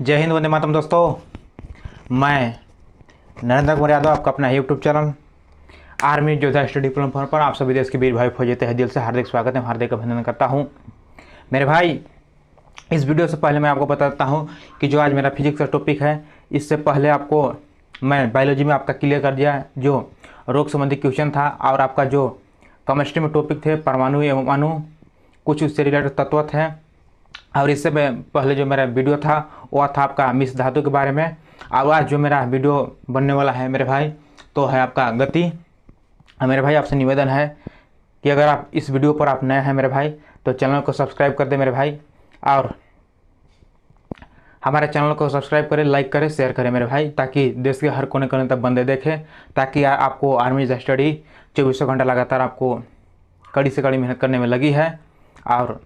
जय हिंद, वंदे मातरम। दोस्तों, मैं नरेंद्र कुमार यादव, आपका अपना यूट्यूब चैनल आर्मी योद्धा स्टडी प्लेटफॉर्म पर आप सभी देश के वीर भाई फौजी तहे दिल से हार्दिक स्वागत है, हार्दिक अभिनंदन करता हूं। मेरे भाई, इस वीडियो से पहले मैं आपको बताता हूं कि जो आज मेरा फिजिक्स का टॉपिक है, इससे पहले आपको मैं बायोलॉजी में आपका क्लियर कर दिया जो रोग संबंधी क्वेश्चन था, और आपका जो केमिस्ट्री में टॉपिक थे परमाणु एवं अणु, कुछ उससे रिलेटेड तत्व थे। और इससे पहले जो मेरा वीडियो था वह था आपका मिश्र धातु के बारे में। और आज जो मेरा वीडियो बनने वाला है मेरे भाई, तो है आपका गति। मेरे भाई, आपसे निवेदन है कि अगर आप इस वीडियो पर आप नए हैं मेरे भाई, तो चैनल को सब्सक्राइब कर दे मेरे भाई, और हमारे चैनल को सब्सक्राइब करें, लाइक करें, शेयर करें मेरे भाई, ताकि देश के हर कोने कोने तक बंदे देखें, ताकि आपको आर्मी स्टडी 24 घंटा लगातार आपको कड़ी से कड़ी मेहनत करने में लगी है, और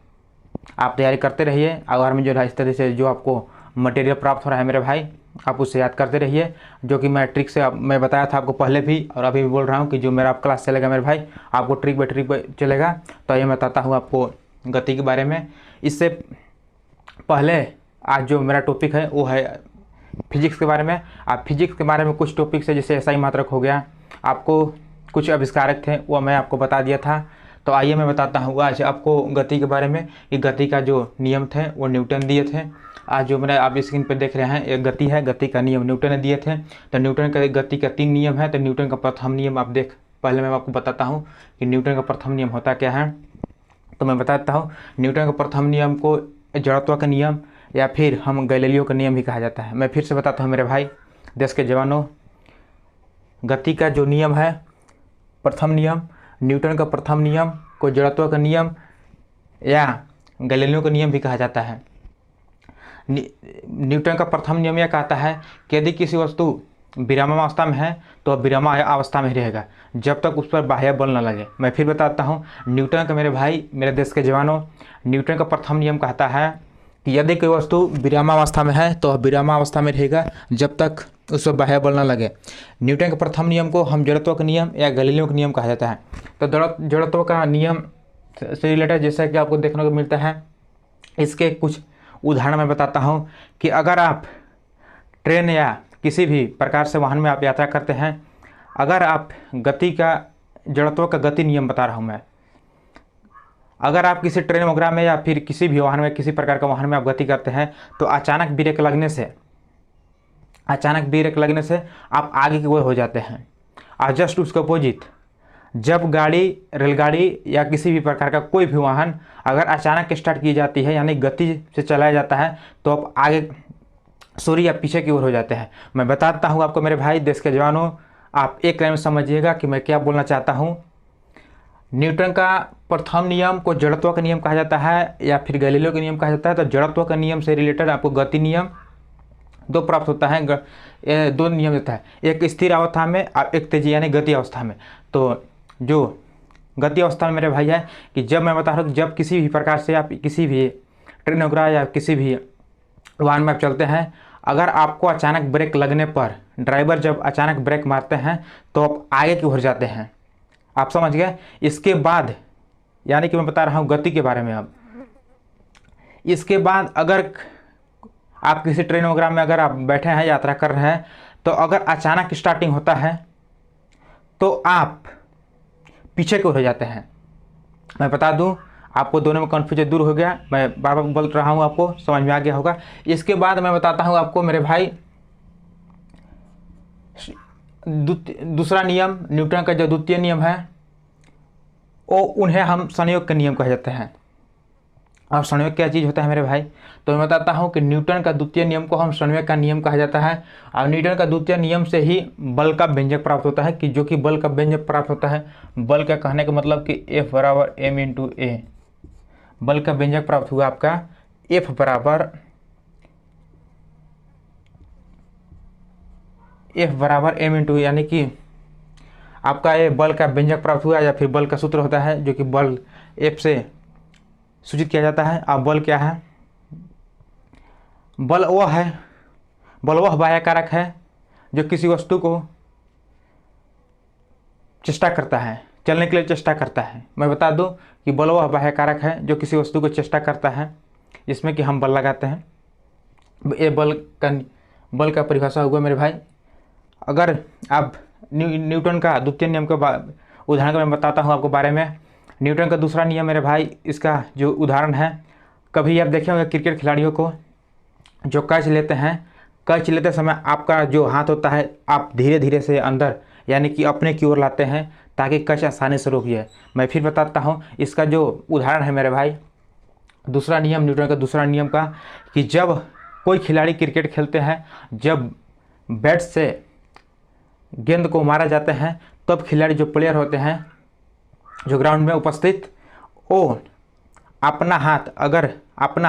आप तैयारी करते रहिए। अगर में जो है इस तरह से जो आपको मटेरियल प्राप्त हो रहा है मेरे भाई, आप उससे याद करते रहिए, जो कि मैं ट्रिक से मैं बताया था आपको पहले भी और अभी भी बोल रहा हूँ कि जो मेरा क्लास चलेगा मेरे भाई, आपको ट्रिक बाय ट्रिक चलेगा। तो ये मैं बताता हूँ आपको गति के बारे में। इससे पहले आज जो मेरा टॉपिक है वो है फिजिक्स के बारे में। आप फिजिक्स के बारे में कुछ टॉपिक्स है, जैसे SI मात्रक हो गया, आपको कुछ आविष्कारक थे वो मैं आपको बता दिया था। तो आइए मैं बताता हूँ आज आपको गति के बारे में कि गति का जो नियम थे वो न्यूटन दिए थे। आज जो मेरा आप स्क्रीन पर देख रहे हैं एक गति है, गति का नियम न्यूटन ने दिए थे। तो न्यूटन का गति का 3 नियम है। तो न्यूटन का प्रथम नियम आप पहले मैं आपको बताता हूँ कि न्यूटन का प्रथम नियम होता क्या है। तो मैं बताता हूँ, न्यूटन का प्रथम नियम को जड़त्व का नियम या फिर हम गैलीलियो का नियम भी कहा जाता है। मैं फिर से बताता हूँ मेरे भाई देश के जवानों, गति का जो नियम है प्रथम नियम, न्यूटन का प्रथम नियम को जड़त्व का नियम या गैलीलियो का नियम भी कहा जाता है। न्यूटन का प्रथम नियम यह कहता है कि यदि किसी वस्तु विरामावस्था में है तो विरामावस्था में ही रहेगा जब तक उस पर बाह्य बल न लगे। मैं फिर बताता हूँ, न्यूटन का मेरे भाई, मेरे देश के जवानों, न्यूटन का प्रथम नियम कहता है कि यदि कोई वस्तु विरामावस्था में है तो विरामावस्था में रहेगा जब तक उस पर बाह्य बल न लगे। न्यूटन के प्रथम नियम को हम जड़त्व का नियम या गैलीलियो का नियम कहा जाता है। तो जड़त्व का नियम से रिलेटेड जैसा कि आपको देखने को मिलता है, इसके कुछ उदाहरण मैं बताता हूँ कि अगर आप ट्रेन या किसी भी प्रकार से वाहन में आप यात्रा करते हैं, अगर आप गति का जड़त्व का गति नियम बता रहा हूँ मैं, अगर आप किसी ट्रेन वगैरह में या फिर किसी भी वाहन में, किसी प्रकार का वाहन में आप गति करते हैं, तो अचानक ब्रेक लगने से आप आगे की ओर हो जाते हैं। और जस्ट उसके अपोजिट, जब गाड़ी, रेलगाड़ी या किसी भी प्रकार का कोई भी वाहन अगर अचानक स्टार्ट की जाती है, यानी गति से चलाया जाता है, तो आप आगे या पीछे की ओर हो जाते हैं। मैं बताता हूँ आपको मेरे भाई देश के जवानों, आप एक लाइन में समझिएगा कि मैं क्या बोलना चाहता हूँ। न्यूटन का प्रथम नियम को जड़त्व का नियम कहा जाता है या फिर गैलीलियो का नियम कहा जाता है। तो जड़त्व का नियम से रिलेटेड आपको गति नियम दो प्राप्त होता है, 2 नियम देता है, एक स्थिर अवस्था में और एक तेजी यानी गति अवस्था में। तो जो गति अवस्था में मेरे भाई है कि जब मैं बता रहा हूँ, जब किसी भी प्रकार से आप किसी भी ट्रेन वगैरह या किसी भी वाहन में आप चलते हैं, अगर आपको अचानक ब्रेक लगने पर, ड्राइवर जब अचानक ब्रेक मारते हैं तो आप आगे की ओर जाते हैं। आप समझ गए। इसके बाद, यानी कि मैं बता रहा हूँ गति के बारे में। अब इसके बाद अगर आप किसी ट्रेन वगैरह में अगर आप बैठे हैं, यात्रा कर रहे हैं, तो अगर अचानक स्टार्टिंग होता है तो आप पीछे की ओर हो जाते हैं। मैं बता दूं, आपको दोनों में कन्फ्यूजन दूर हो गया, मैं बार बार बोल रहा हूं, आपको समझ में आ गया होगा। इसके बाद मैं बताता हूं आपको मेरे भाई दूसरा नियम, न्यूटन का जो द्वितीय नियम है वो उन्हें हम संयोग के नियम कहे जाते हैं। और संयोग क्या चीज़ होता है मेरे भाई, तो मैं बताता हूँ कि न्यूटन का द्वितीय नियम को हम संयोग का नियम कहा जाता है। और न्यूटन का द्वितीय नियम से ही बल का व्यंजक प्राप्त होता है, कि जो कि बल का व्यंजक प्राप्त होता है। बल का कहने का मतलब कि F बराबर m इंटू ए, बल का व्यंजक प्राप्त हुआ आपका F बराबर m इंटू, यानी कि आपका ये बल का व्यंजक प्राप्त हुआ, या फिर बल का सूत्र होता है जो कि बल F से सूचित किया जाता है। अब बल क्या है, बल वह बाह्य कारक है जो किसी वस्तु को चेष्टा करता है, चलने के लिए चेष्टा करता है। मैं बता दूं कि बल वह बाह्य कारक है जो किसी वस्तु को चेष्टा करता है, जिसमें कि हम बल लगाते हैं। ये बल का परिभाषा हुआ मेरे भाई। अगर आप न्यूटन का द्वितीय नियम का उदाहरण का मैं बताता हूँ आपको बारे में। न्यूटन का दूसरा नियम मेरे भाई, इसका जो उदाहरण है, कभी आप देखे होंगे क्रिकेट खिलाड़ियों को जो कैच लेते हैं, कैच लेते समय आपका जो हाथ होता है आप धीरे धीरे से अंदर यानी कि अपने की ओर लाते हैं ताकि कैच आसानी से रोक जाए। मैं फिर बताता हूँ, इसका जो उदाहरण है मेरे भाई, दूसरा नियम न्यूटन का दूसरा नियम का, कि जब कोई खिलाड़ी क्रिकेट खेलते हैं, जब बैट से गेंद को मारा जाता है तब खिलाड़ी जो प्लेयर होते हैं जो ग्राउंड में उपस्थित, वो अपना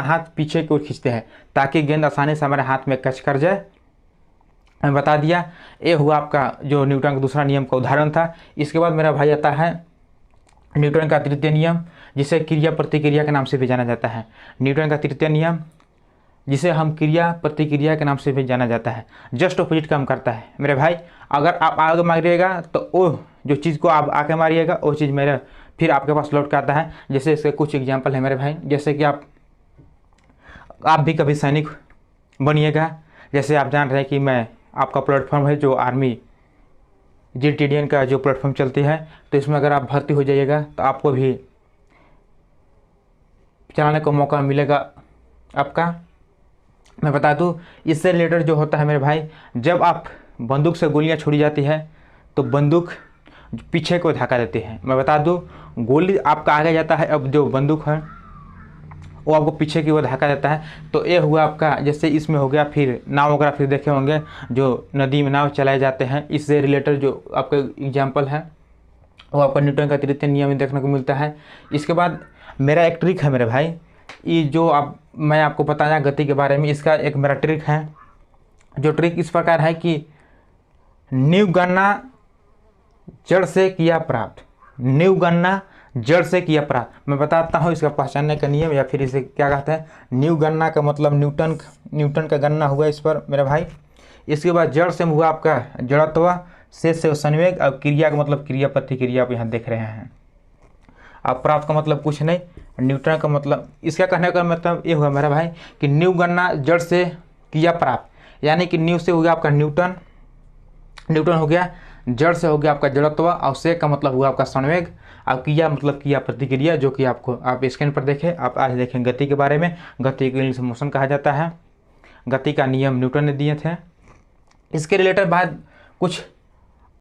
हाथ पीछे की ओर खींचते हैं ताकि गेंद आसानी से हमारे हाथ में कैच कर जाए। मैं बता दिया, ये हुआ आपका जो न्यूटन का दूसरा नियम का उदाहरण था। इसके बाद मेरा भाई आता है न्यूटन का तृतीय नियम, जिसे क्रिया प्रतिक्रिया के नाम से भी जाना जाता है। न्यूटन का तृतीय नियम, जिसे हम क्रिया प्रतिक्रिया के नाम से भी जाना जाता है, जस्ट ऑपोजिट काम करता है मेरे भाई। अगर आप आगे मारिएगा तो वो जो चीज़ को आप आगे मारिएगा वो चीज़ मेरे फिर आपके पास लौट के आता है। जैसे इसके कुछ एग्जाम्पल है मेरे भाई, जैसे कि आप भी कभी सैनिक बनिएगा। जैसे आप जान रहे हैं कि मैं आपका प्लेटफॉर्म है जो आर्मी GTDN का जो प्लेटफॉर्म चलती है, तो इसमें अगर आप भर्ती हो जाइएगा तो आपको भी चलाने का मौका मिलेगा आपका। मैं बता दूं, इससे रिलेटेड जो होता है मेरे भाई, जब आप बंदूक से गोलियां छोड़ी जाती है तो बंदूक पीछे को धक्का देती है। मैं बता दूं, गोली आपका आगे जाता है, अब जो बंदूक है वो आपको पीछे की ओर धक्का देता है। तो ये हुआ आपका, जैसे इसमें हो गया। फिर नाव वगैरह फिर देखे होंगे जो नदी में नाव चलाए जाते हैं, इससे रिलेटेड जो आपका एग्जाम्पल है वो आपका न्यूटन का तृतीय नियम में देखने को मिलता है। इसके बाद मेरा एक ट्रिक है मेरे भाई, ये जो मैं आपको बताया गति के बारे में, इसका एक मेरा ट्रिक है। जो ट्रिक इस प्रकार है कि न्यू गणना जड़ से किया प्राप्त, न्यू गणना जड़ से किया प्राप्त। मैं बताता हूँ इसका पहचानने का नियम, या फिर इसे क्या कहते हैं। न्यू गणना का मतलब न्यूटन का गणना हुआ इस पर मेरे भाई। इसके बाद जड़ से हुआ आपका जड़त्व, से संवेग, और क्रिया का मतलब क्रिया प्रतिक्रिया आप यहाँ देख रहे हैं। अब प्राप्त का मतलब कुछ नहीं, न्यूटन का मतलब, इसका कहने का मतलब ये हुआ मेरा भाई कि न्यू गणना जड़ से किया प्राप्त, यानी कि न्यू से हो गया आपका न्यूटन हो गया, जड़ से हो गया आपका जड़त्व, और से का मतलब हुआ आपका संवेग, और किया मतलब किया प्रतिक्रिया, जो कि आपको आप स्क्रीन पर देखें। आप आज देखें गति के बारे में। गति को इंग्लिश में मोशन कहा जाता है। गति का नियम न्यूटन ने दिए थे। इसके रिलेटेड बाद कुछ